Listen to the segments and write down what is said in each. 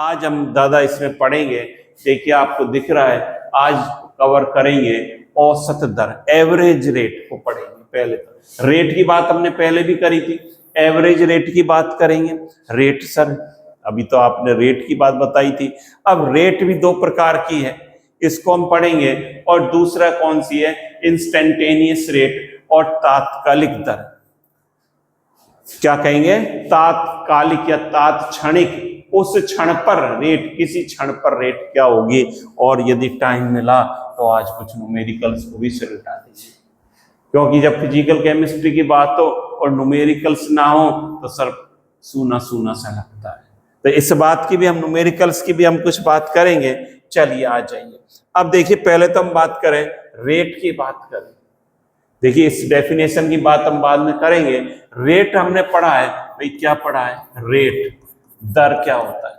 आज हम दादा इसमें पढ़ेंगे, देखिए आपको दिख रहा है, आज कवर करेंगे औसत दर, एवरेज रेट को पढ़ेंगे। पहले तो रेट की बात हमने पहले भी करी थी, एवरेज रेट की बात करेंगे। रेट सर अभी तो आपने रेट की बात बताई थी, अब रेट भी दो प्रकार की है, इसको हम पढ़ेंगे। और दूसरा कौन सी है, इंस्टेंटेनियस रेट और तात्कालिक दर। क्या कहेंगे, तात्कालिक या तात्क्षणिक, उस क्षण पर रेट, किसी क्षण पर रेट क्या होगी। और यदि टाइम मिला तो आज कुछ न्यूमेरिकल्स को भी सुलझा दीजिए, क्योंकि जब फिजिकल केमिस्ट्री की बात हो और न्यूमेरिकल्स ना हो तो सर सूना सूना सा लगता है। तो इस बात की भी हम, न्यूमेरिकल्स की भी हम कुछ बात करेंगे। चलिए आ जाइए। अब देखिए पहले तो हम बात करें रेट की बात करें। देखिए इस डेफिनेशन की बात हम बाद में करेंगे। रेट हमने पढ़ा है भाई, क्या पढ़ा है, रेट दर क्या होता है।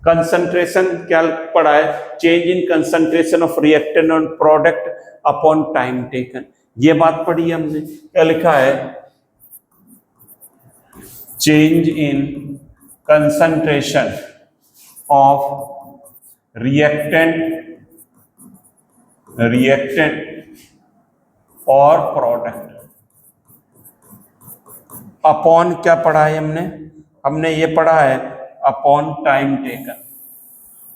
कंसंट्रेशन क्या पढ़ा है, change in concentration of reactant on product upon time taken, ये बात पढ़ी है हमने। क्या लिखा है, change in concentration of reactant और प्रोडक्ट अपॉन, क्या पढ़ा है हमने ये पढ़ा है अपॉन टाइम टेकन,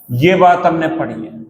ये बात हमने पढ़ी है।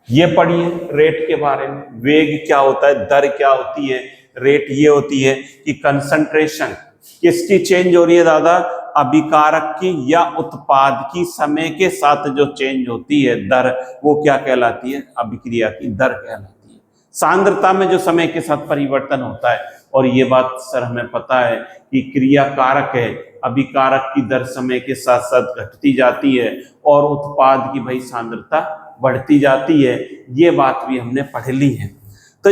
ये पढ़िए रेट के बारे में, वेग क्या होता है, दर क्या होती है, रेट ये होती है कि कंसंट्रेशन किसकी चेंज हो रही है दादा, अभिकारक की या उत्पाद की समय के साथ जो चेंज होती है दर, वो क्या कहलाती है, अभिक्रिया की दर कहलाती है। सांद्रता में जो समय के साथ परिवर्तन होता है, और ये बात सर हमें पता है कि क्रिया कारक है, अभिकारक की दर समय के साथ साथ घटती जाती है और उत्पाद की भाई सांद्रता बढ़ती जाती है, ये बात भी हमने पढ़ ली है। तो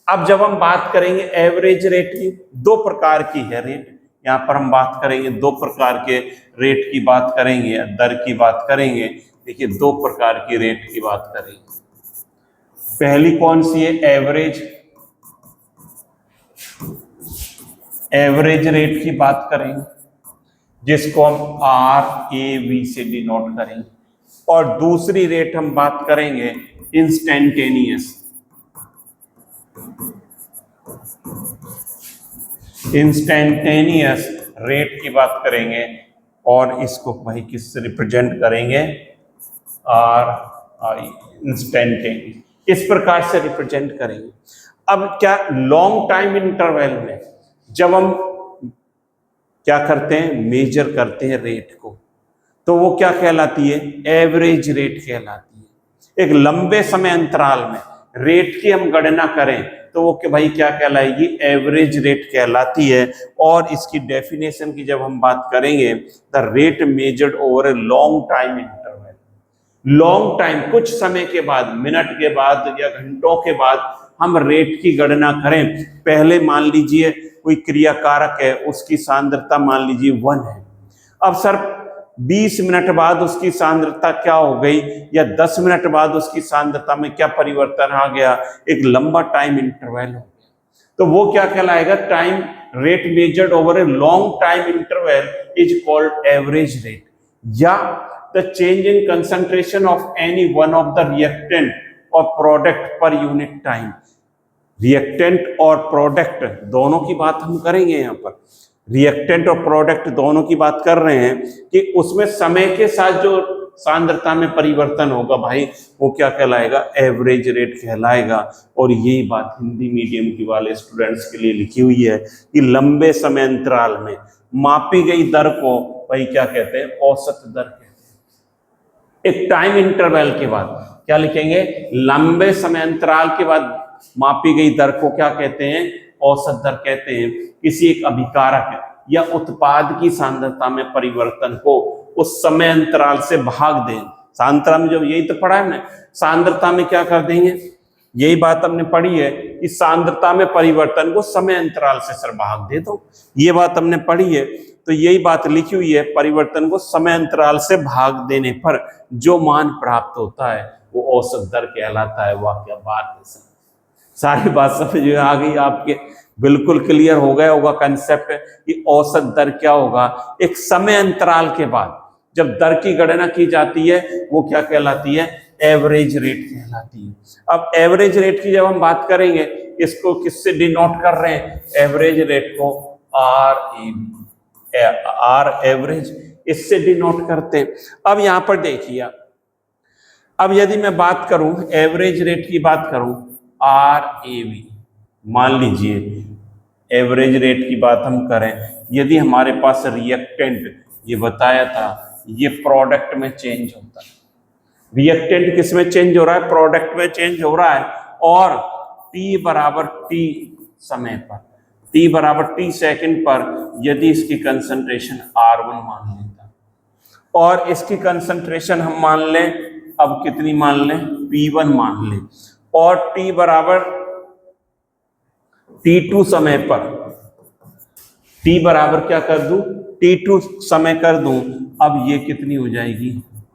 अब जब हम बात करेंगे एवरेज रेट की, दो प्रकार की है रेट, यहाँ पर हम बात करेंगे दो प्रकार के रेट की बात करेंगे, दर की बात करेंगे। देखिए दो प्रकार की रेट की बात करेंगे। पहली कौन सी है, एवरेज रेट की बात करेंगे, जिसको हम RAV से डिनोट करेंगे। और दूसरी रेट हम बात करेंगे इंस्टेंटेनियस रेट की बात करेंगे, और इसको भाई किससे रिप्रेजेंट करेंगे, RI, इंस्टेंटेनियस, इस प्रकार से रिप्रेजेंट करेंगे। अब क्या लॉन्ग टाइम इंटरवल में जब हम क्या करते हैं, मेजर करते हैं रेट को, तो वो क्या कहलाती है, एवरेज रेट कहलाती है। एक लंबे समय अंतराल में रेट की हम गणना करें तो वो कि भाई क्या कहलाएगी, एवरेज रेट कहलाती है। और इसकी डेफिनेशन की जब हम बात करेंगे, the rate measured over a long time interval, long time, कुछ समय के बाद, मिनट के बाद या घंटों के बाद हम रेट की गणना करें। पहले मान लीजिए कोई क्रिया कारक है, उसकी सांद्रता मान लीजिए 1 है। अब सर 20 मिनट बाद उसकी सांद्रता क्या हो गई, या 10 मिनट बाद उसकी सांद्रता में क्या परिवर्तन आ गया, एक लंबा टाइम इंटरवल हो गया, तो वो क्या कहलाएगा, time rate measured over a long time interval is called average rate. या the change in concentration of any one of the reactant और product per unit time. Reactant और प्रोडक्ट दोनों की बात हम करेंगे, यहाँ पर रिएक्टेंट और प्रोडक्ट दोनों की बात कर रहे हैं कि उसमें समय के साथ जो सांद्रता में परिवर्तन होगा भाई, वो क्या कहलाएगा, एवरेज रेट कहलाएगा। और यही बात हिंदी मीडियम की वाले स्टूडेंट्स के लिए लिखी हुई है कि लंबे समय अंतराल में मापी गई दर को भाई क्या कहते हैं, औसत दर कहते हैं। एक टाइम इंटरवल के बाद क्या लिखेंगे, लंबे समय अंतराल के बाद मापी गई दर को क्या कहते हैं, औसत दर कहते हैं। किसी एक अभिकारक या उत्पाद की सांद्रता में परिवर्तन को उस समय अंतराल से भाग दें। सांद्रता में जो, यही तो पढ़ा है हमने, सांद्रता में क्या कर देंगे, यही बात हमने पढ़ी है कि सांद्रता में परिवर्तन को समय अंतराल से सर भाग दे दो, ये बात हमने पढ़ी है। तो यही बात लिखी हुई है, परिवर्तन को समय अंतराल से भाग देने पर जो मान प्राप्त होता है वो औसत दर कहलाता है। वाह क्या बात है सर, सारी बात समझ में आ गई आपके। बिल्कुल क्लियर हो गया होगा कंसेप्ट कि औसत दर क्या होगा। एक समय अंतराल के बाद जब दर की गणना की जाती है वो क्या कहलाती है, एवरेज रेट कहलाती है। अब एवरेज रेट की जब हम बात करेंगे, इसको किससे डिनोट कर रहे हैं, एवरेज रेट को आर एवरेज, इससे डिनोट करते हैं। अब यहां पर देखिए, अब यदि मैं बात करूं एवरेज रेट की बात करूं, आर ए वी, मान लीजिए एवरेज रेट की बात हम करें, यदि हमारे पास रिएक्टेंट ये बताया था ये प्रोडक्ट में चेंज होता है, रिएक्टेंट किस में चेंज हो रहा है, प्रोडक्ट में चेंज हो रहा है, और टी बराबर टी समय पर, टी बराबर टी सेकंड पर यदि इसकी कंसंट्रेशन R1 मान लेता और इसकी कंसंट्रेशन हम मान लें, अब कितनी मान लें, P1 मान लें, और T बराबर T2 समय पर, T बराबर क्या कर दूं, T2 समय कर दूं, अब ये कितनी हो जाएगी,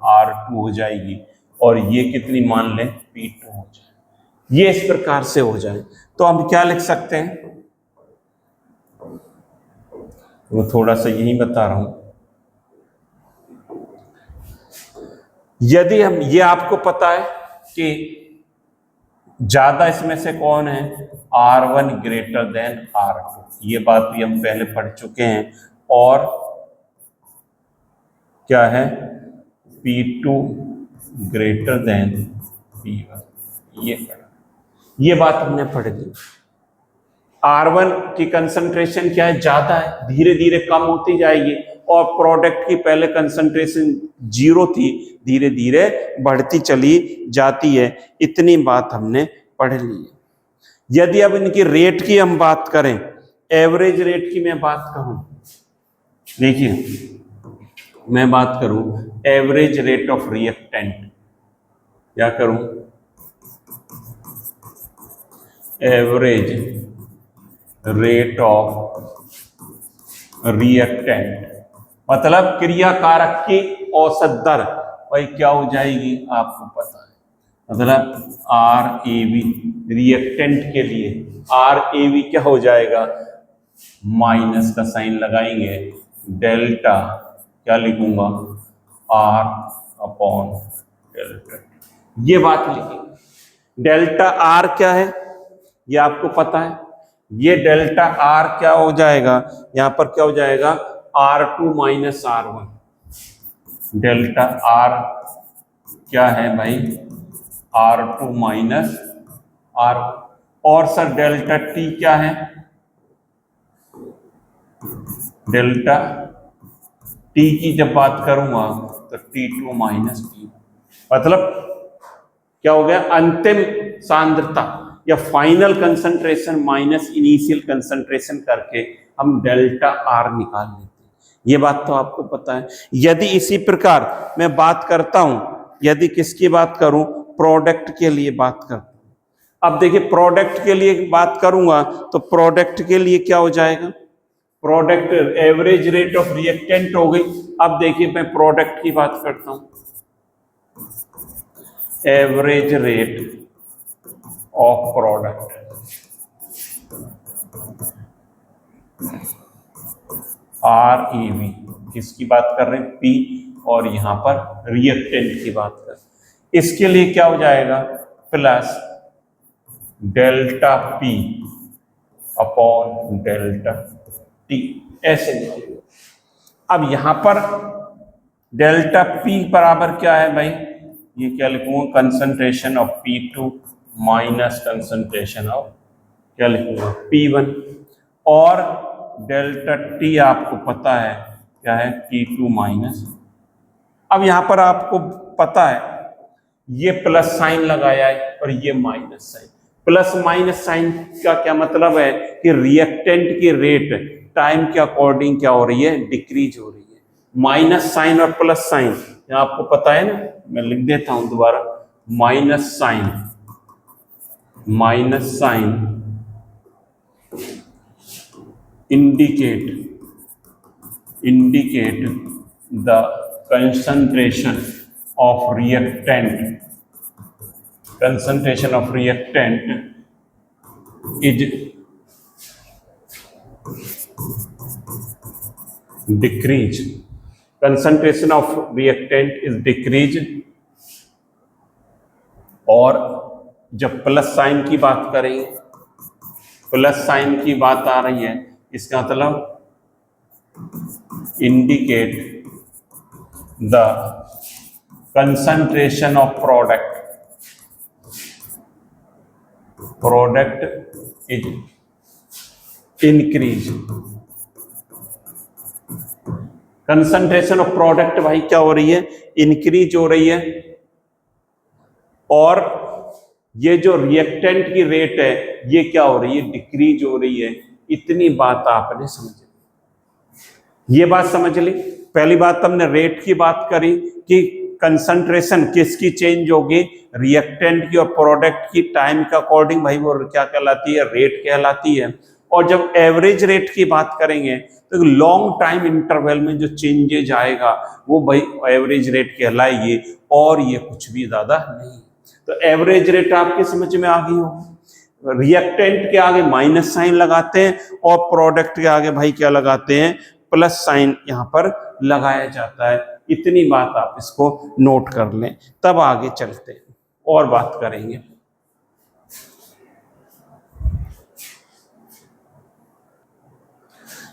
R2 हो जाएगी, और ये कितनी मान लें, P2 हो जाए। ये इस प्रकार से हो जाए तो हम क्या लिख सकते हैं, वो थोड़ा सा यही बता रहा हूं। यदि हम, ये आपको पता है कि ज्यादा इसमें से कौन है, R1 ग्रेटर देन R2, ये बात भी हम पहले पढ़ चुके हैं, और क्या है, P2 ग्रेटर देन P1, ये बात हमने पढ़ ली। R1 की कंसंट्रेशन क्या है, ज्यादा है, धीरे धीरे कम होती जाएगी, और प्रोडक्ट की पहले कंसंट्रेशन 0 थी, धीरे धीरे बढ़ती चली जाती है। इतनी बात हमने पढ़ ली है। यदि अब इनकी रेट की हम बात करें, एवरेज रेट की मैं बात करूं, देखिए मैं बात करूं एवरेज रेट ऑफ रिएक्टेंट, क्या करूं, एवरेज रेट ऑफ रिएक्टेंट, मतलब क्रियाकारक की औसत दर, भाई क्या हो जाएगी आपको पता है, मतलब आर ए वी, रिएक्टेंट के लिए आर ए वी क्या हो जाएगा, माइनस का साइन लगाएंगे, डेल्टा क्या लिखूंगा, आर अपॉन डेल्टा, ये बात लिखी। डेल्टा आर क्या है ये आपको पता है, ये डेल्टा आर क्या हो जाएगा, यहां पर क्या हो जाएगा, R2 minus R1, delta R क्या है भाई, R2 माइनस R, और सर डेल्टा टी क्या है, डेल्टा टी की जब बात करूंगा तो T2 माइनस टी, मतलब क्या हो गया, अंतिम सांद्रता या final concentration minus initial concentration करके हम डेल्टा आर निकाल लेते हैं। ये बात तो आपको पता है। यदि इसी प्रकार मैं बात करता हूं, यदि किसकी बात करूं, प्रोडक्ट के लिए बात करता हूं। अब देखिए प्रोडक्ट के लिए बात करूंगा तो प्रोडक्ट के लिए क्या हो जाएगा, product average rate of reactant हो गई। अब देखिए मैं प्रोडक्ट की बात करता हूं, average rate of product, R E V, किसकी बात कर रहे हैं, पी, और यहां पर रिएक्टेंट की बात कर, इसके लिए क्या हो जाएगा, plus delta P upon delta T, ऐसे लिखिए। अब यहां पर डेल्टा पी बराबर क्या है भाई, ये क्या लिखूंगा, concentration of P2 minus concentration of, क्या लिखूंगा, P1, और डेल्टा टी आपको पता है क्या है, T2 माइनस। अब यहां पर आपको पता है ये प्लस साइन लगाया है और ये minus sign, plus minus sign का क्या मतलब है कि रिएक्टेंट की रेट टाइम के अकॉर्डिंग क्या हो रही है, डिक्रीज हो रही है। माइनस साइन और प्लस साइन आपको पता है ना, मैं लिख देता हूं दोबारा, minus sign indicate the concentration of reactant is decrease, concentration of reactant is decrease. और जब प्लस साइन की बात करें, प्लस साइन की बात आ रही है, इसका मतलब indicate the concentration of product is increase. Concentration of product भाई क्या हो रही है, इंक्रीज हो रही है। और ये जो रिएक्टेंट की रेट है ये क्या हो रही है, डिक्रीज हो रही है। इतनी बात आपने समझ ली, ये बात समझ ली। पहली बात हमने रेट की बात करी कि कंसंट्रेशन किसकी चेंज होगी, रिएक्टेंट की और प्रोडक्ट की टाइम के अकॉर्डिंग भाई वो क्या कहलाती है, रेट कहलाती है। और जब एवरेज रेट की बात करेंगे तो लॉन्ग टाइम इंटरवल में जो चेंजेज आएगा वो भाई एवरेज रेट कहलाएगी, और ये कुछ भी ज्यादा नहीं। तो एवरेज रेट आपकी समझ में आ गई हो। रिएक्टेंट के आगे माइनस साइन लगाते हैं और प्रोडक्ट के आगे भाई क्या लगाते हैं, प्लस साइन यहां पर लगाया जाता है। इतनी बात आप इसको नोट कर लें, तब आगे चलते हैं और बात करेंगे।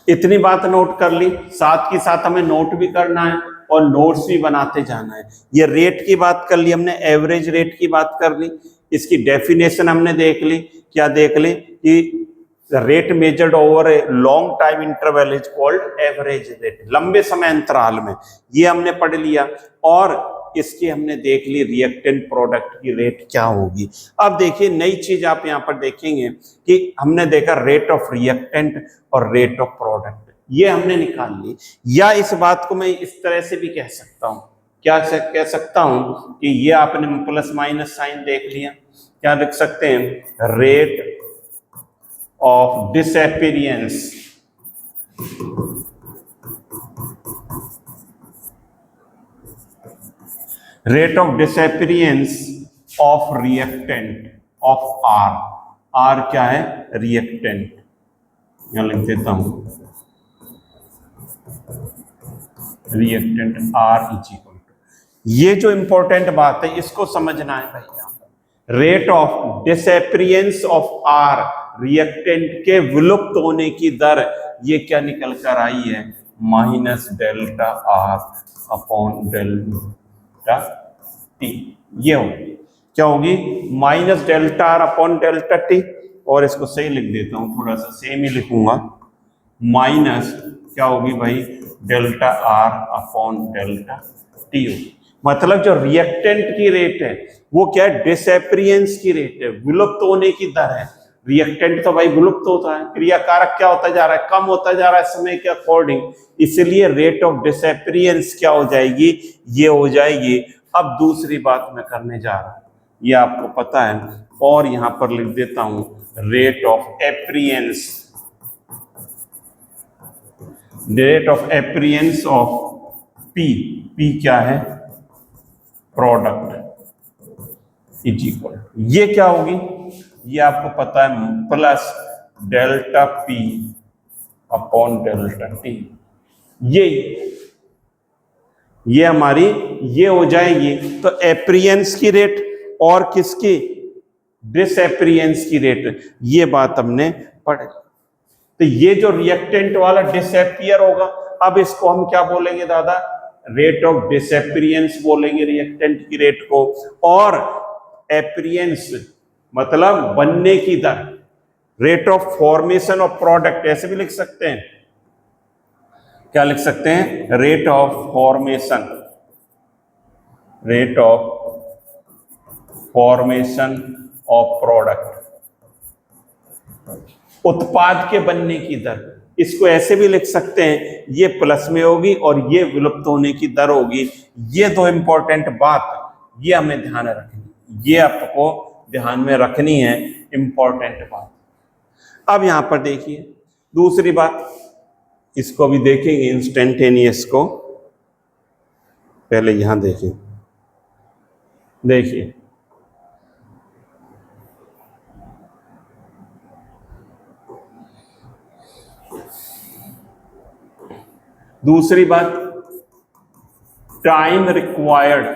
इतनी बात नोट कर ली, साथ के साथ हमें नोट भी करना है और नोट्स भी बनाते जाना है। ये रेट की बात कर ली हमने, एवरेज रेट की बात कर ली, इसकी डेफिनेशन हमने देख ली। क्या देख ली कि rate measured over a long time interval is called average rate, लंबे समय अंतराल में, ये हमने पढ़ लिया। और इसकी हमने देख ली रिएक्टेंट प्रोडक्ट की रेट क्या होगी। अब देखिए नई चीज आप यहाँ पर देखेंगे कि हमने देखा रेट ऑफ रिएक्टेंट और रेट ऑफ प्रोडक्ट, ये हमने निकाल ली। या इस बात को मैं इस तरह से भी कह सकता हूं, क्या कह सकता हूं कि ये आपने प्लस माइनस साइन देख लिया, क्या लिख सकते हैं, rate of disappearance rate of disappearance of reactant of R. R क्या है, रिएक्टेंट, यहां लिख देता हूं, reactant R is equal to, ये जो इंपॉर्टेंट बात है इसको समझना है भाई। Rate of disappearance of R, reactant के विलुप्त होने की दर, ये क्या निकल कर आई है, minus delta R upon delta T. ये होगी, क्या होगी, minus delta R upon delta T. और इसको सही लिख देता हूं, थोड़ा सा सेम ही लिखूंगा, माइनस क्या होगी भाई, delta R upon delta T होगी। मतलब जो रिएक्टेंट की रेट है वो क्या है, डिसअपीयरेंस की रेट है, विलुप्त होने की दर है। रिएक्टेंट तो भाई विलुप्त होता है, क्रियाकारक क्या होता जा रहा है, कम होता जा रहा है समय के अकॉर्डिंग, इसलिए रेट ऑफ डिसअपीयरेंस क्या हो जाएगी, ये हो जाएगी। अब दूसरी बात मैं करने जा रहा हूं, ये आपको पता है, और यहां पर लिख देता हूं rate of appearance, rate of appearance of P, P क्या है, प्रोडक्ट इज इक्वल, ये क्या होगी, ये आपको पता है, plus delta P upon delta T. ये हमारी ये हो जाएगी। तो एपीयरेंस की रेट और किसकी, डिसअपीयरेंस की रेट, ये बात हमने पढ़ी। तो ये जो रिएक्टेंट वाला डिसअपीयर होगा, अब इसको हम क्या बोलेंगे दादा, रेट ऑफ डिसअपीयरेंस बोलेंगे रिएक्टेंट की रेट को। और एपीयरेंस मतलब बनने की दर, rate of formation of product ऐसे भी लिख सकते हैं, क्या लिख सकते हैं, rate of formation, rate of formation of product, उत्पाद के बनने की दर। इसको ऐसे भी लिख सकते हैं, ये प्लस में होगी और ये विलुप्त होने की दर होगी। ये दो इंपॉर्टेंट बात ये हमें ध्यान रखनी, ये आपको ध्यान में रखनी है, इंपॉर्टेंट बात। अब यहां पर देखिए दूसरी बात, इसको भी देखेंगे इंस्टेंटेनियस को, पहले यहां देखिए, देखिए दूसरी बात, time required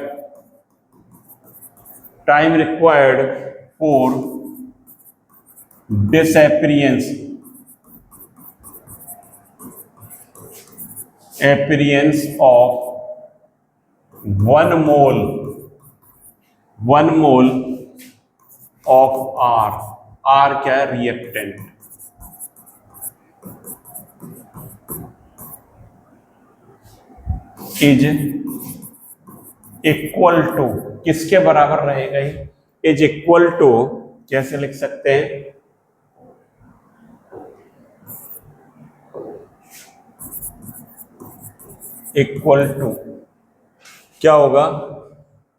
for disappearance of 1 mole of R क्या है, रिएक्टेंट। इज इक्वल टू, किसके बराबर रहेगा ये? इज इक्वल टू, कैसे लिख सकते हैं? इक्वल टू क्या होगा?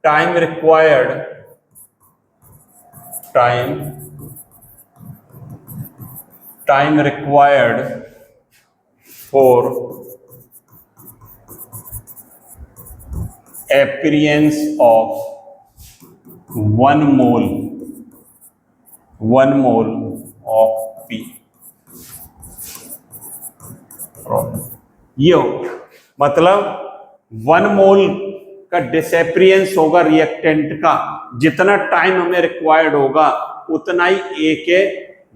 Time required for appearance of 1 mole of P। ये हो, मतलब 1 मोल का डिसएपियरेंस होगा रिएक्टेंट का, जितना टाइम हमें रिक्वायर्ड होगा उतना ही ए के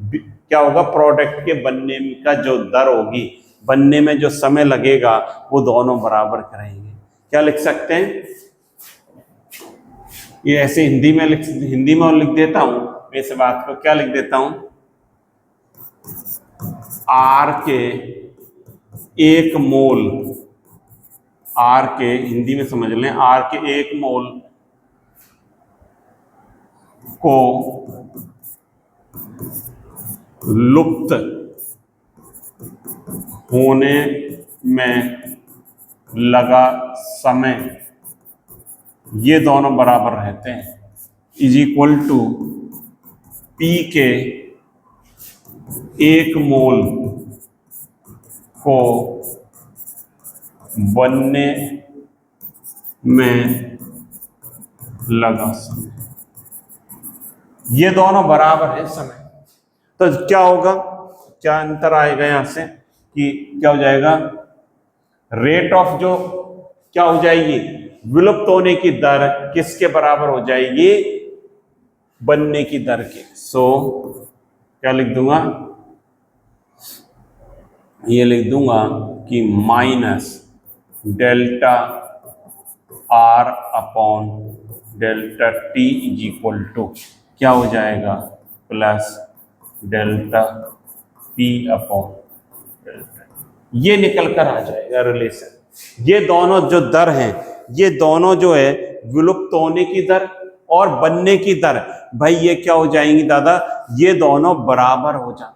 क्या होगा, प्रोडक्ट के बनने का जो दर होगी, बनने में जो समय लगेगा, वो दोनों बराबर करेंगे। क्या लिख सकते हैं? ये ऐसे हिंदी में लिख देता हूं मैं इस बात को। क्या लिख देता हूं? आर के 1 मोल, आर के, हिंदी में समझ लें, आर के 1 मोल को लुप्त होने में लगा समय, ये दोनों बराबर रहते हैं। इज इक्वल टू पी के 1 मोल को बनने में लगा समय, ये दोनों बराबर है समय। तो क्या होगा, क्या अंतर आएगा यहां से कि क्या हो जाएगा? रेट ऑफ जो क्या हो जाएगी, विलुप्त होने की दर किसके बराबर हो जाएगी? बनने की दर के। सो क्या लिख दूंगा? ये लिख दूंगा कि minus delta R upon delta T is equal to क्या हो जाएगा? Plus delta P upon delta. ये निकल कर आ जाएगा रिलेशन। ये दोनों जो दर हैं, ये दोनों जो है विलुप्त होने की दर और बनने की दर, भाई ये क्या हो जाएंगी दादा? ये दोनों बराबर हो जाती,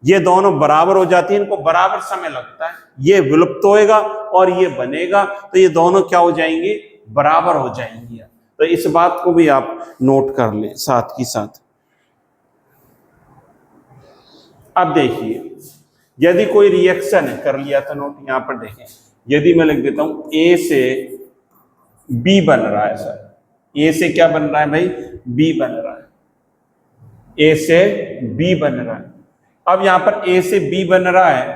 ये दोनों बराबर हो जाती है, इनको बराबर समय लगता है। ये विलुप्त होएगा और ये बनेगा, तो ये दोनों क्या हो जाएंगी? बराबर हो जाएंगी। तो इस बात को भी आप नोट कर लें साथ ही साथ। अब देखिए, यदि कोई रिएक्शन है, कर लिया था नोट, यहां पर देखें, यदि मैं लिख देता हूं ए से बी बन रहा है सर, ए से क्या बन रहा है भाई? बी बन रहा है, ए से बी बन रहा है। अब यहां पर ए से बी बन रहा है,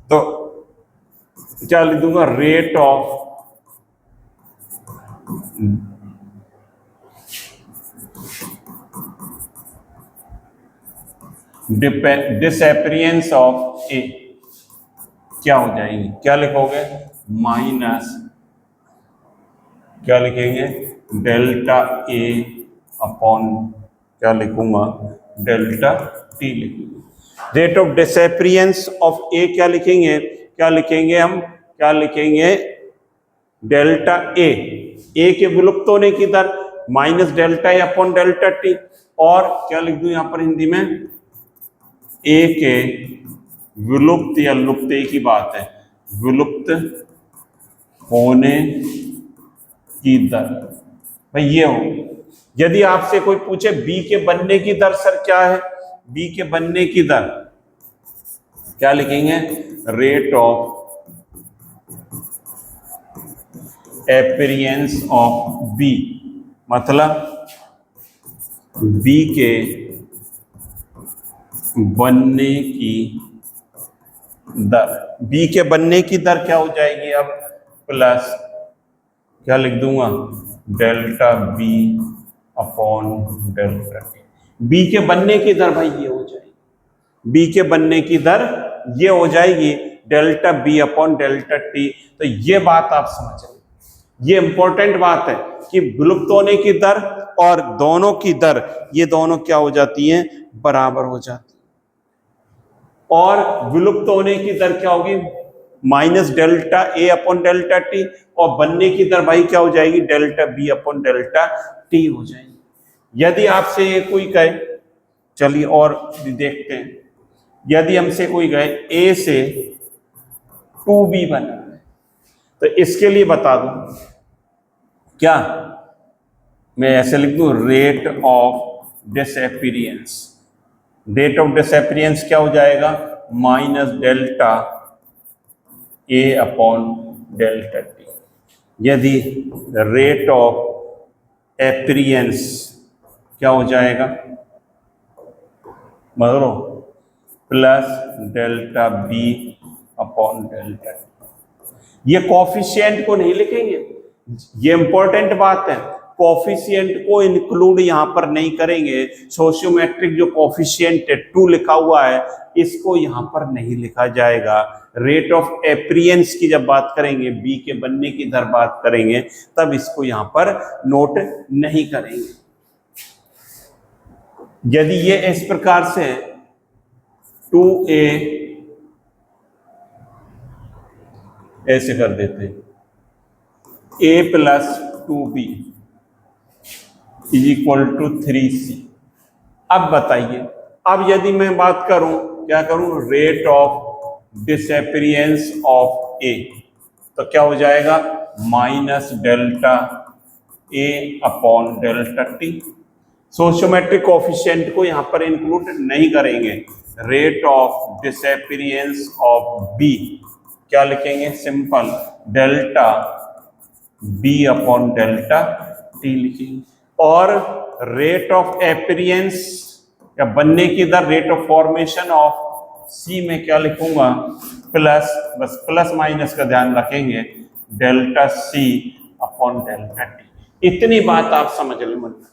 तो क्या लिख दूंगा? रेट ऑफ डिसएपियरेंस ऑफ ए क्या हो जाएगी? क्या लिखोगे? माइनस क्या लिखेंगे? डेल्टा ए अपॉन क्या लिखूंगा? डेल्टा टी लिखेंगे। रेट ऑफ डिसएपियरेंस ऑफ ए क्या लिखेंगे? क्या लिखेंगे हम? क्या लिखेंगे? डेल्टा ए के विलुप्त होने की दर minus delta A upon delta T. और क्या लिख दूं यहां पर हिंदी में? ए के विलुप्त या लुप्त, एक ही बात है, विलुप्त होने की दर। भाई ये हो, यदि आपसे कोई पूछे बी के बनने की दर सर क्या है? बी के बनने की दर क्या लिखेंगे? Rate of appearance of B, मतलब बी के बनने की दर। बी के बनने की दर क्या हो जाएगी अब, प्लस क्या लिख दूंगा, delta B upon delta T. B के बनने की दर भाई ये हो जाएगी, बी के बनने की दर ये हो जाएगी delta B upon delta T. तो ये बात आप समझ लें, ये इंपॉर्टेंट बात है कि विलुप्त होने की दर और दोनों की दर, ये दोनों क्या हो जाती हैं, बराबर हो जाती है। और विलुप्त होने की दर क्या होगी, minus delta A upon delta T, और बनने की दर भाई क्या हो जाएगी, delta B upon delta T हो जाएगी। यदि आपसे ये कोई कहे, चलिए और देखते हैं, यदि हमसे कोई कहे ए से 2b बना है, तो इसके लिए बता दूं क्या, मैं ऐसे लिख दूं, rate of disappearance. Rate of disappearance क्या हो जाएगा, minus delta A upon delta T. यदि रेट ऑफ एपीरियंस क्या हो जाएगा, मतलब plus delta B upon delta T. ये कॉफिशिएंट को नहीं लिखेंगे, ये इंपॉर्टेंट बात है, कॉफिशिएंट को इंक्लूड यहां पर नहीं करेंगे। सोशियोमेट्रिक जो कॉफिशिएंट है 2 लिखा हुआ है, इसको यहां पर नहीं लिखा जाएगा। रेट ऑफ एपीरियंस की जब बात करेंगे, बी के बनने की दर बात करेंगे, तब इसको यहां पर नोट नहीं करेंगे। यदि ये इस प्रकार से 2a ऐसे कर देते हैं, a plus 2b is equal to 3c। अब बताइए, अब यदि मैं बात करूं, क्या करूं, rate of disappearance of a, तो क्या हो जाएगा, minus delta a upon delta T. Stoichiometric coefficient को यहां पर इंक्लूड नहीं करेंगे। Rate of disappearance of b क्या लिखेंगे, simple delta b upon delta T लिखेंगे। और रेट ऑफ एपीरियंस या बनने की दर, rate of formation of c में क्या लिखूंगा, प्लस, बस प्लस माइनस का ध्यान रखेंगे, delta c upon delta T. इतनी बात आप समझ लें मन में,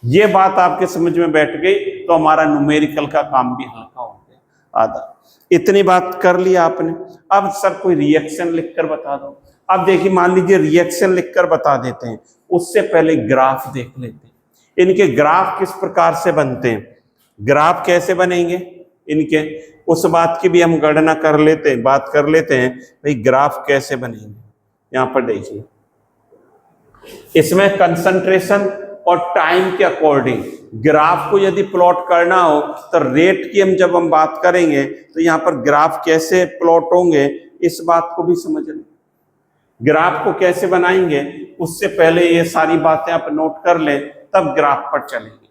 ये बात आपके समझ में बैठ गई तो हमारा न्यूमेरिकल का काम भी हल्का हो गया आधा। इतनी बात कर लिया आपने। अब सर कोई रिएक्शन लिखकर बता दो। अब देखिए, मान लीजिए रिएक्शन लिखकर बता देते हैं, उससे पहले ग्राफ देख लेते हैं। इनके ग्राफ किस प्रकार से बनते हैं, ग्राफ कैसे बनेंगे इनके, उस बात की भी हम गणना कर लेते हैं, बात कर लेते हैं भाई ग्राफ कैसे बनेंगे। यहां पर देखिए, इसमें कंसंट्रेशन और टाइम के अकॉर्डिंग ग्राफ को यदि प्लॉट करना हो, तो रेट की जब हम बात करेंगे तो यहाँ पर ग्राफ कैसे प्लॉट होंगे, इस बात को भी समझ लें। ग्राफ को कैसे बनाएंगे, उससे पहले ये सारी बातें आप नोट कर लें, तब ग्राफ पर चलेंगे।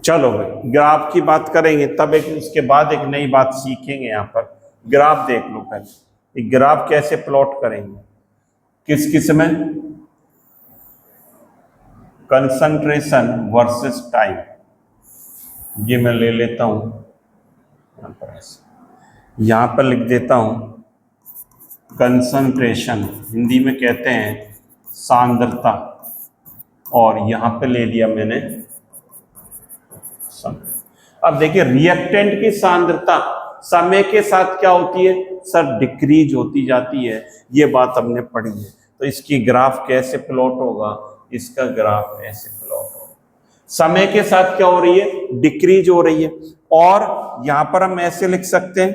चलो भाई, ग्राफ की बात करेंगे, तब एक उसके बाद एक नई बात सीखेंगे। यहाँ पर ग्राफ देख लो पहले, ग्राफ कैसे प्लॉट करेंगे, किस किस में, कंसंट्रेशन वर्सेस टाइम। ये मैं ले लेता हूं यहां पर, ऐसे यहां पर लिख देता हूं कंसंट्रेशन, हिंदी में कहते हैं सांद्रता, और यहां पे ले लिया मैंने समय। अब देखिए, रिएक्टेंट की सांद्रता समय के साथ क्या होती है सर, डिक्रीज होती जाती है, ये बात हमने पढ़ी है। तो इसकी ग्राफ कैसे प्लॉट होगा, इसका ग्राफ ऐसे प्लॉट होगा, समय के साथ क्या हो रही है, डिक्रीज हो रही है। और यहां पर हम ऐसे लिख सकते हैं,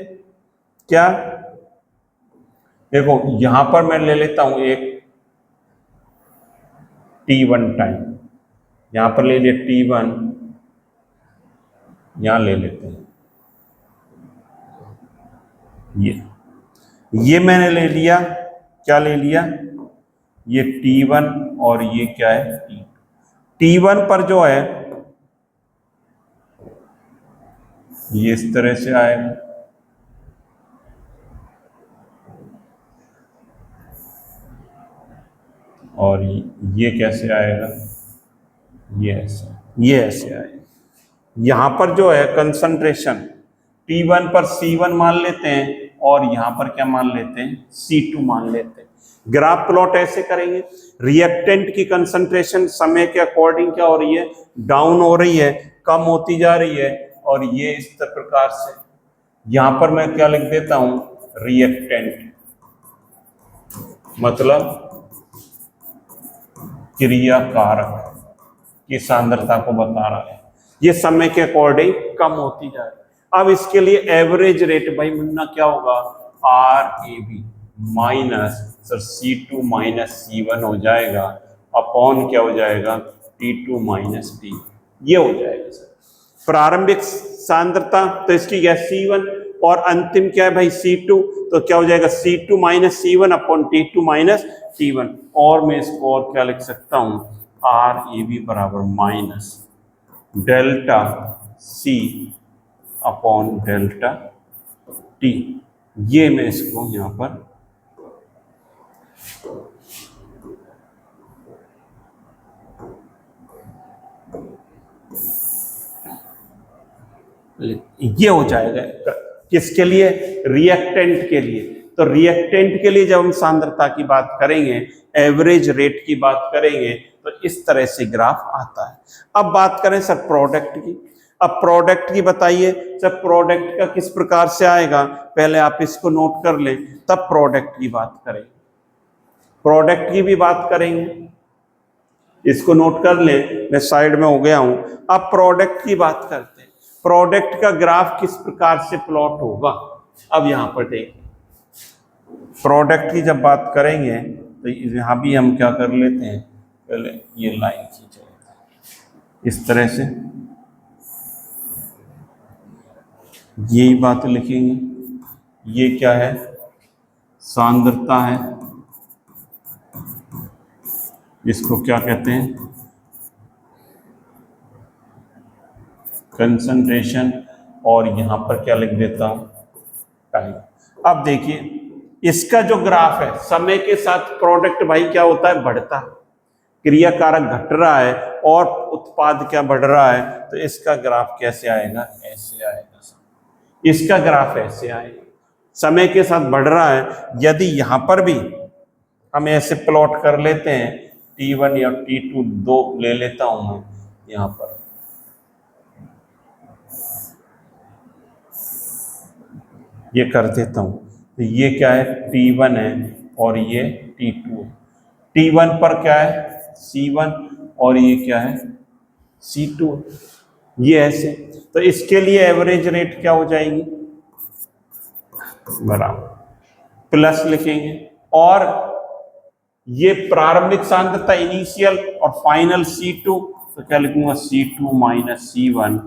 क्या, देखो यहां पर मैं ले लेता हूं एक t1 टाइम, यहां पर ले लिया t1, यहां ले लेते हैं ये मैंने ले लिया, क्या ले लिया, ये t1 और ये क्या है t2। t1 पर जो है ये इस तरह से आएगा, और ये कैसे आएगा, ये ऐसे आएगा, यहां पर जो है कंसंट्रेशन T1 पर C1 मान लेते हैं और यहां पर क्या मान लेते हैं, C2 मान लेते हैं। ग्राफ प्लॉट ऐसे करेंगे, रिएक्टेंट की कंसंट्रेशन समय के अकॉर्डिंग क्या हो रही है, डाउन हो रही है, कम होती जा रही है, और ये इस प्रकार से यहां पर मैं क्या लिख देता हूं, रिएक्टेंट मतलब क्रियाकारक की सांद्रता को बता रहा है, ये समय के अकॉर्डिंग कम होती जा रही है। अब इसके लिए एवरेज रेट भाई मुन्ना क्या होगा, RAB minus sir C2 minus C1 हो जाएगा अपॉन क्या हो जाएगा, T2 माइनस T, ये हो जाएगा सर प्रारंभिक सांद्रता, तो इसकी क्या C1 और अंतिम क्या है भाई C2, तो क्या हो जाएगा C2 minus C1 upon T2 minus T1, और मैं इसको और क्या लिख सकता हूं, RAB बराबर minus delta C upon delta T, ये मैं इसको यहां पर ये हो जाएगा किसके लिए, रिएक्टेंट के लिए। तो रिएक्टेंट के लिए जब हम सांद्रता की बात करेंगे, एवरेज रेट की बात करेंगे, तो इस तरह से ग्राफ आता है। अब बात करें सर प्रोडक्ट की, अब प्रोडक्ट की बताइए सर, प्रोडक्ट का किस प्रकार से आएगा, पहले आप इसको नोट कर लें तब प्रोडक्ट की बात करेंगे, प्रोडक्ट की भी बात करेंगे, इसको नोट कर लें, मैं साइड में हो गया हूं। अब प्रोडक्ट की बात करते हैं, प्रोडक्ट का ग्राफ किस प्रकार से प्लॉट होगा। अब यहां पर देखिए, प्रोडक्ट की जब बात करेंगे तो यहां भी हम क्या कर लेते हैं, पहले ये लाइन खींच लेते हैं इस तरह से, यही बात लिखेंगे, ये क्या है, सांद्रता है, इसको क्या कहते हैं, कंसंट्रेशन, और यहां पर क्या लिख देता हूं, टाइम। अब देखिए इसका जो ग्राफ है, समय के साथ प्रोडक्ट भाई क्या होता है, बढ़ता है, क्रियाकारक घट रहा है और उत्पाद क्या बढ़ रहा है, तो इसका ग्राफ कैसे आएगा, ऐसे आएगा, इसका ग्राफ ऐसे आएगा, समय के साथ बढ़ रहा है। यदि यहां पर भी हम ऐसे प्लॉट कर लेते हैं, T1 या T2 दो ले लेता हूं मैं यहां पर, ये कर देता हूं, तो ये क्या है, T1 है और ये T2 है, T1 पर क्या है C1 और ये क्या है C2, ये ऐसे। तो इसके लिए एवरेज रेट क्या हो जाएगी, बराबर प्लस लिखेंगे, और ये प्रारंभिक सांद्रता इनिशियल और फाइनल C2, तो क्या लिखूंगा C2 माइनस C1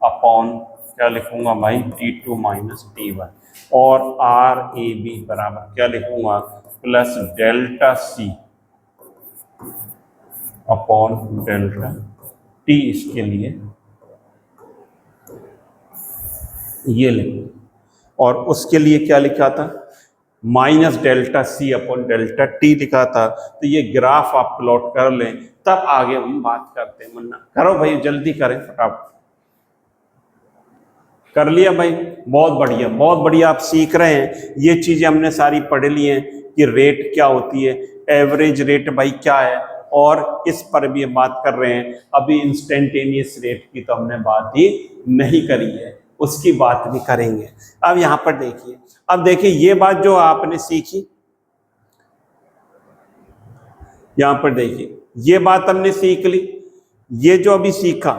अपॉन क्या लिखूंगा भाई T2 माइनस T1, और RAB बराबर क्या लिखूंगा, plus delta C upon delta T, इसके लिए ये लिखो, और उसके लिए क्या लिखा था, minus delta C upon delta T लिखा था। तो ये ग्राफ आप प्लॉट कर लें, तब आगे हम बात करते हैं। मुन्ना करो भाई, जल्दी करें फटाफट, कर लिया भाई, बहुत बढ़िया बहुत बढ़िया, आप सीख रहे हैं, ये चीजें हमने सारी पढ़ ली हैं कि रेट क्या होती है, एवरेज रेट भाई क्या है, और इस पर भी हम बात कर रहे हैं। अभी इंस्टेंटेनियस रेट की तो हमने बात ही नहीं करी है, उसकी बात भी करेंगे। अब यहां पर देखिए, अब देखिए ये बात जो आपने सीखी, यहां पर देखिए ये बात हमने सीख ली, ये जो अभी सीखा,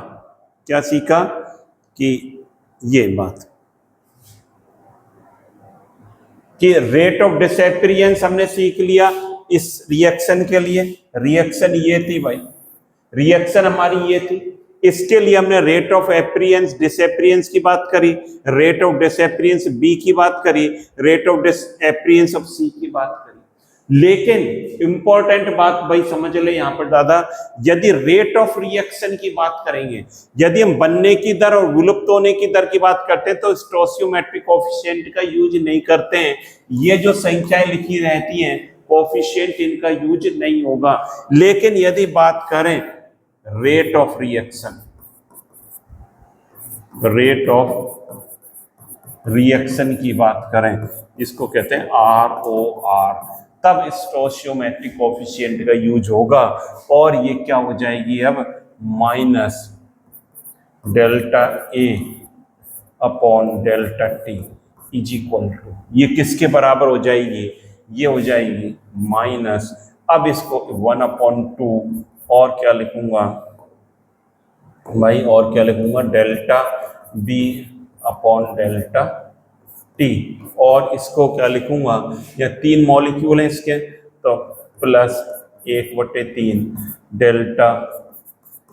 क्या सीखा कि ये बात कि रेट ऑफ डिसएपियरेंस हमने सीख लिया इस रिएक्शन के लिए। रिएक्शन ये थी भाई, रिएक्शन हमारी ये थी, इसके लिए हमने रेट ऑफ एपियरेंस डिसएपियरेंस की बात करी, रेट ऑफ डिसएपियरेंस बी की बात करी, रेट ऑफ डिसएपियरेंस ऑफ सी की बात करी। लेकिन इंपॉर्टेंट बात भाई समझ ले यहां पर दादा, यदि रेट ऑफ रिएक्शन की बात करेंगे, यदि हम बनने की दर और विलुप्त होने की दर की बात करते हैं, तो स्टोइचियोमेट्रिक कोएफिशिएंट का यूज नहीं करते हैं। ये जो संख्याएं लिखी रहती हैं कोएफिशिएंट, इनका यूज नहीं होगा। लेकिन यदि बात करें rate of reaction, rate of reaction की बात करें, जिसको कहते हैं ROR, तब स्टोशियोमेट्रिक कोफिशिएंट का यूज होगा। और ये क्या हो जाएगी अब, minus delta A upon delta T is equal to, ये किसके बराबर हो जाएगी, ये हो जाएगी माइनस, अब इसको 1/2 और क्या लिखूंगा भाई, और क्या लिखूंगा, delta B upon delta T, और इसको क्या लिखूंगा, या 3 मॉलिक्यूल हैं इसके, तो plus 1/3 delta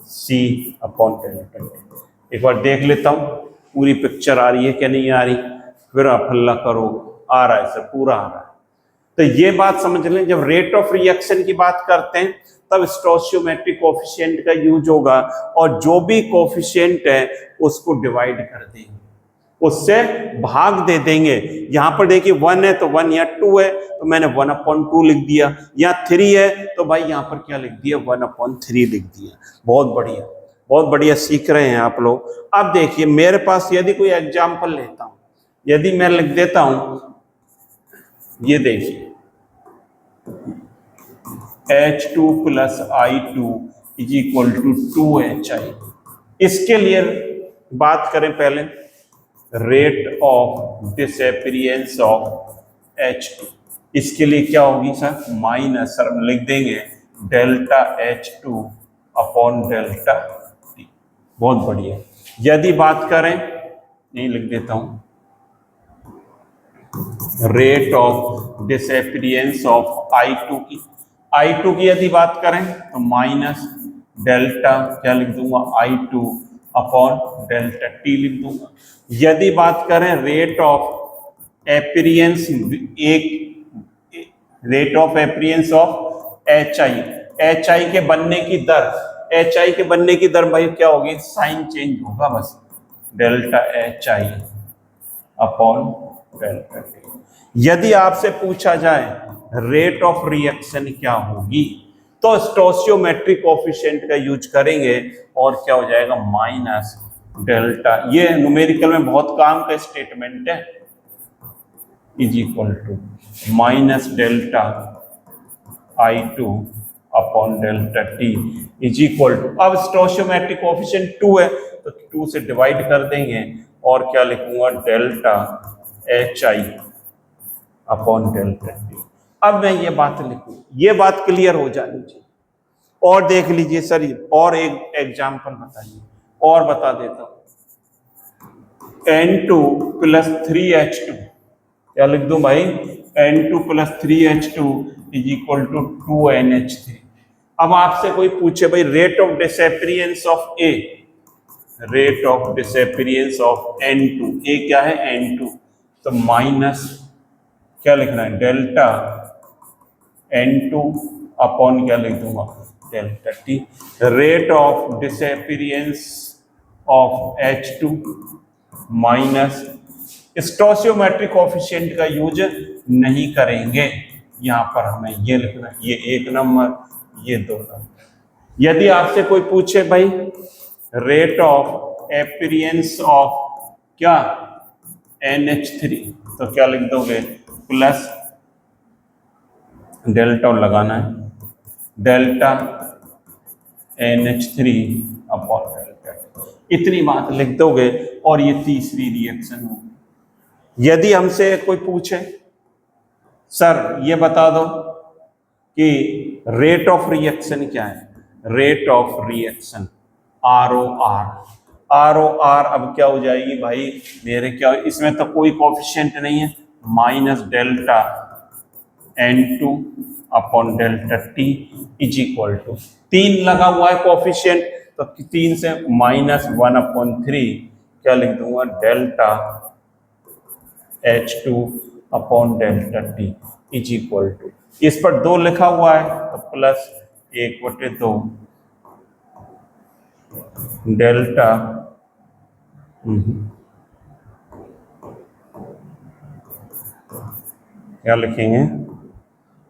C upon delta T. एक बार देख लेता हूँ पूरी पिक्चर आ रही है क्या नहीं आ रही, फिर आप हल्ला करो। आ रहा है सर, पूरा आ रहा है। तो ये बात समझ लें, जब रेट ऑफ रिएक्शन की बात करते हैं तब स्टोशियोमेट्रिक कोफिशिएंट का यूज होगा, और जो भी कोफिशिएंट है उसको डिवाइड कर देंगे, उससे भाग दे देंगे। यहां पर देखिए 1 है तो 1, या 2 है तो मैंने 1/2 लिख दिया, या 3 है तो भाई यहां पर क्या लिख दिया, 1/3 लिख दिया। बहुत बढ़िया, बहुत बढ़िया सीख रहे हैं आप लोग। अब देखिए मेरे पास यदि कोई एग्जाम्पल लेता हूं, यदि मैं लिख देता हूं, ये देखिए H2 + I2 is equal to 2HI। इसके लिए बात करें पहले, rate of disappearance of H2, इसके लिए क्या होगी सर, माइनस, सर हम लिख देंगे delta H2 upon delta T। बहुत बढ़िया। यदि बात करें, नहीं लिख देता हूं, rate of disappearance of I2 की यदि बात करें तो माइनस डेल्टा क्या लिख दूंगा, I2 अपॉन डेल्टा T लिख दूंगा। यदि बात करें rate of experience, rate of appearance of HI के बनने की दर, HI के बनने की दर भाई क्या होगी, साइन चेंज होगा बस, delta HI upon delta T। यदि आपसे पूछा जाए रेट ऑफ रिएक्शन क्या होगी, तो स्टोशियोमेट्रिक कोफिशिएंट का यूज करेंगे, और क्या हो जाएगा, माइनस डेल्टा, ये न्यूमेरिकल में बहुत काम का स्टेटमेंट है, is equal to minus delta I2 upon delta T is equal to, अब स्टोशियोमेट्रिक कोफिशिएंट 2 है तो 2 से डिवाइड कर देंगे, और क्या लिखूंगा, delta HI upon delta T। अब मैं ये बात लिखूं, ये बात क्लियर हो जानी चाहिए। और देख लीजिए सर, और एक एग्जांपल बताइए, और बता देता हूं, N2 + 3H2, क्या लिख दूं भाई, N2 + 3H2 is equal to 2NH3। अब आपसे कोई पूछे भाई rate of disappearance of A, rate of disappearance of N2, A क्या है, N2, तो माइनस क्या लिखना है, डेल्टा N2 अपॉन क्या लिख दूंगा, delta T। Rate of disappearance of H2 minus, stoichiometric coefficient का यूज नहीं करेंगे, यहां पर हमें ये लिखना है, ये 1 नंबर, ये 2 नंबर। यदि आपसे कोई पूछे भाई रेट ऑफ अपीयरेंस ऑफ क्या, NH3, तो क्या लिख दोगे, प्लस डेल्टा लगाना है, डेल्टा NH3 अपॉन डेल्टा, इतनी बात लिख दोगे, और ये तीसरी रिएक्शन होगी। यदि हमसे कोई पूछे सर ये बता दो कि रेट ऑफ रिएक्शन क्या है, रेट ऑफ रिएक्शन ROR अब क्या हो जाएगी भाई मेरे, क्या इसमें तो कोई कोफिशिएंट नहीं है, minus delta N2 upon delta T is equal to, 3 लगा हुआ है कोफिशिएंट, तो 3 से माइनस 1/3 क्या लिख दूंगा, delta H2 upon delta T is equal to, इस पर 2 लिखा हुआ है तो प्लस 1/2 डेल्टा क्या लिखेंगे,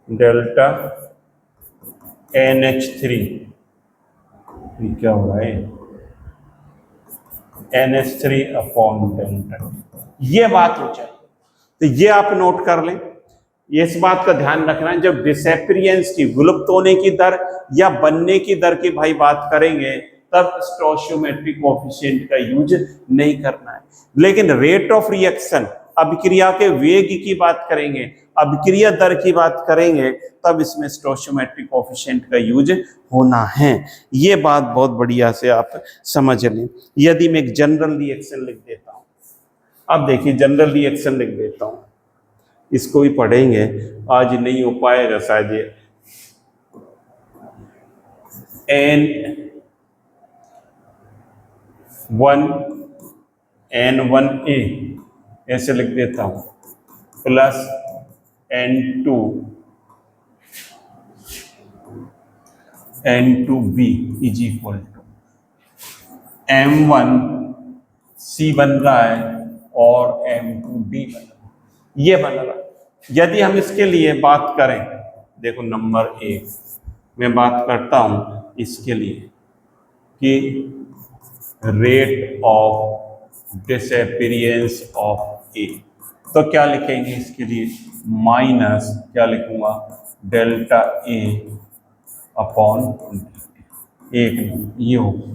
डेल्टा NH3, क्या हो रहा है, NH3/delta T। ये बात हो जाए तो ये आप नोट कर लें। ये इस बात का ध्यान रखना है, जब डिसएपीरियंस की, विलुप्त होने की दर या बनने की दर की भाई बात करेंगे तब स्टोइचियोमेट्रिक कोएफिशिएंट का यूज नहीं करना है। लेकिन रेट ऑफ रिएक्शन, अभिक्रिया के वेग की बात करेंगे, अभिक्रिया दर की बात करेंगे, तब इसमें स्टोइचियोमेट्रिक कोएफिशिएंट का यूज होना है। ये बात बहुत बढ़िया से आप समझ लें। यदि मैं एक जनरल रिएक्शन लिख देता हूं, अब देखिए जनरल रिएक्शन लिख देता हूं, इसको भी पढ़ेंगे, आज नहीं हो पाएगा शायद ये। N1A ऐसे लिख देता हूं, plus N2B is equal to M1C बन रहा है और M2D बन रहा है। ये बन रहा है। यदि हम इसके लिए बात करें, देखो नंबर 1 मैं बात करता हूं इसके लिए कि रेट ऑफ डिसएपीरियंस ऑफ ए, तो क्या लिखेंगे इसके लिए, माइनस क्या लिखूंगा, डेल्टा ए अपॉन एक,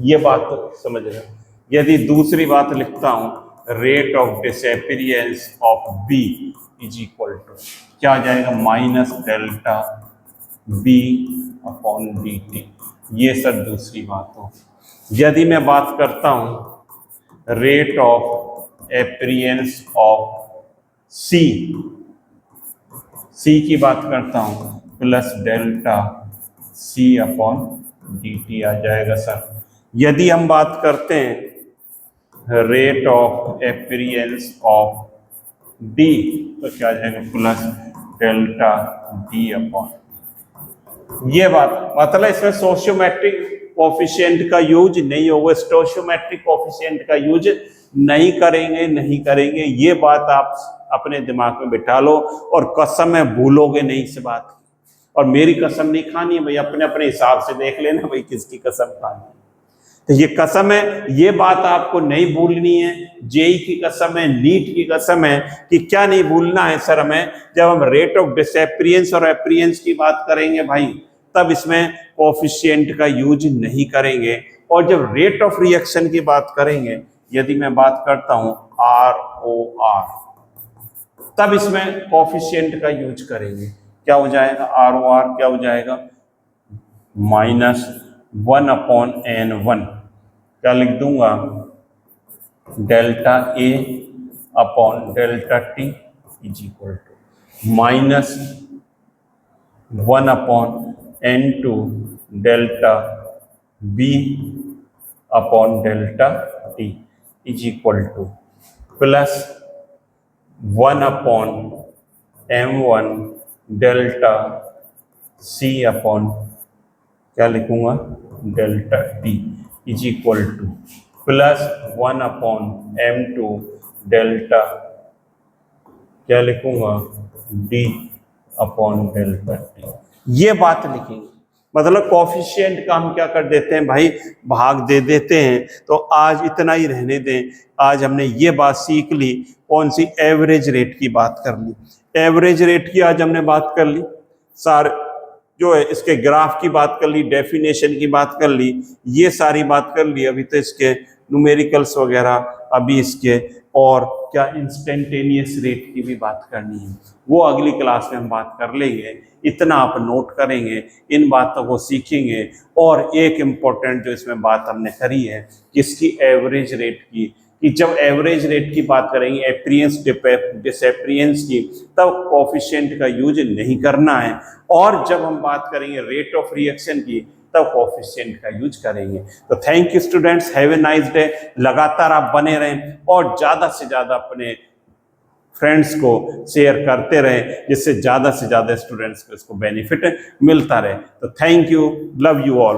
ये बात तो समझ रहे हो। यदि दूसरी बात लिखता हूं, rate of disappearance of B is equal to क्या आ जाएगा, minus delta B upon D T. ये सर दूसरी बात हो। यदि मैं बात करता हूं rate of appearance of C की बात करता हूं, plus delta C upon D T आ जाएगा सर। यदि हम बात करते हैं rate of appearance of D, तो क्या आ जाएगा, प्लस डेल्टा डी अपॉन। ये बात मतलब इसमें सोशियोमेट्रिक कोएफिशिएंट का यूज नहीं होगा, स्टोइचियोमेट्रिक कोएफिशिएंट का यूज नहीं करेंगे। ये बात आप अपने दिमाग में बिठा लो और कसम है भूलोगे नहीं इस बात की। और मेरी कसम नहीं खानी है भाई, अपने अपने हिसाब से देख लेना भाई किसकी कसम खानी है। तो ये कसम है, ये बात आपको नहीं भूलनी है। जेई की कसम है, नीट की कसम है कि क्या नहीं भूलना है सर हमें, जब हम रेट ऑफ डिसएपीरियंस और एपीरियंस की बात करेंगे भाई, तब इसमें कोएफिशिएंट का यूज नहीं करेंगे। और जब रेट ऑफ रिएक्शन की बात करेंगे, यदि मैं बात करता हूं ROR, तब इसमें कोएफिशिएंट का यूज करेंगे। क्या हो जाएगा, ROR क्या हो जाएगा, -1/N1, क्या लिख दूंगा, delta A upon delta T is equal to -1/N2 delta B upon delta T is equal to plus 1/M1 delta C upon क्या लिखूंगा, delta T is equal to plus 1/M2 delta क्या लिखूंगा, D upon delta T. ये बात लिखेंगे। मतलब coefficient का हम क्या कर देते हैं भाई, भाग दे देते हैं। तो आज इतना ही रहने दें। आज हमने ये बात सीख ली, कौन सी, एवरेज रेट की बात कर ली। एवरेज रेट की आज हमने बात कर ली, सारे जो है इसके ग्राफ की बात कर ली, डेफिनेशन की बात कर ली, ये सारी बात कर ली। अभी तो इसके न्यूमेरिकल्स वगैरह, अभी इसके और क्या इंस्टेंटेनियस रेट की भी बात करनी है, वो अगली क्लास में हम बात कर लेंगे। इतना आप नोट करेंगे, इन बातों को सीखेंगे। और एक इम्पोर्टेंट जो इसमें बात हमने करी है किसकी, एवरेज रेट की, कि जब एवरेज रेट की बात करेंगे, एपीरियंस डिसएपीरियंस की, तब कोएफिशिएंट का यूज नहीं करना है। और जब हम बात करेंगे रेट ऑफ रिएक्शन की, तब कोएफिशिएंट का यूज करेंगे। तो thank you students, have a nice day. लगातार आप बने रहें और ज़्यादा से ज़्यादा अपने फ्रेंड्स को शेयर करते रहें, जिससे ज़्यादा से ज़्यादा स्टूडेंट्स को इसको बेनिफिट मिलता रहे। तो thank you, love you all.